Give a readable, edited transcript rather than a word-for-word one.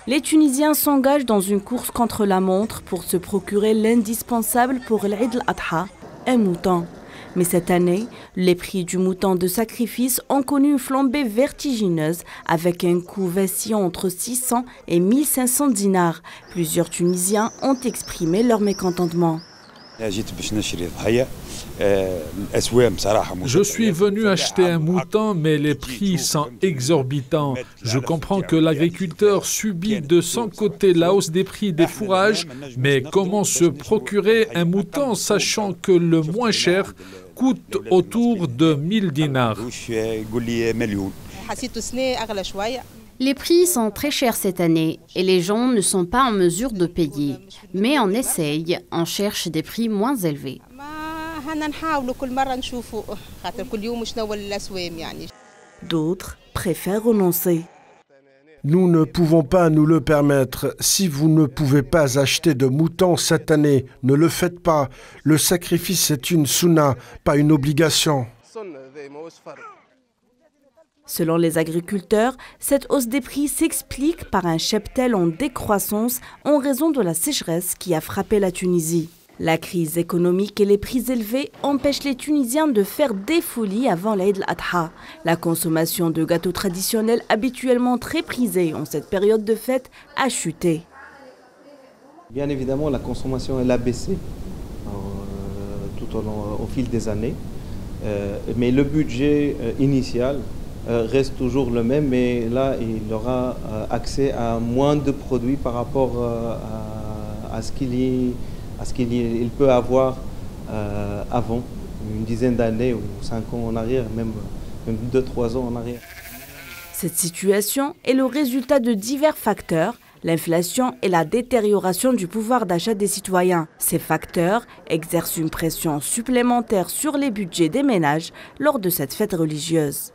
Les Tunisiens s'engagent dans une course contre la montre pour se procurer l'indispensable pour l'Eid al-Adha, un mouton. Mais cette année, les prix du mouton de sacrifice ont connu une flambée vertigineuse avec un coût vacillant entre 600 et 1500 dinars. Plusieurs Tunisiens ont exprimé leur mécontentement. Je suis venu acheter un mouton, mais les prix sont exorbitants. Je comprends que l'agriculteur subit de son côté la hausse des prix des fourrages, mais comment se procurer un mouton sachant que le moins cher coûte autour de 1000 dinars? Les prix sont très chers cette année et les gens ne sont pas en mesure de payer. Mais on essaye, on cherche des prix moins élevés. D'autres préfèrent renoncer. Nous ne pouvons pas nous le permettre. Si vous ne pouvez pas acheter de moutons cette année, ne le faites pas. Le sacrifice est une sunna, pas une obligation. Selon les agriculteurs, cette hausse des prix s'explique par un cheptel en décroissance en raison de la sécheresse qui a frappé la Tunisie. La crise économique et les prix élevés empêchent les Tunisiens de faire des folies avant l'Eid al-Adha. La consommation de gâteaux traditionnels habituellement très prisés en cette période de fête a chuté. Bien évidemment, la consommation elle a baissé au fil des années, mais le budget initial reste toujours le même, mais là, il aura accès à moins de produits par rapport à ce qu'il peut avoir avant, une dizaine d'années ou 5 ans en arrière, même 2-3 ans en arrière. Cette situation est le résultat de divers facteurs, l'inflation et la détérioration du pouvoir d'achat des citoyens. Ces facteurs exercent une pression supplémentaire sur les budgets des ménages lors de cette fête religieuse.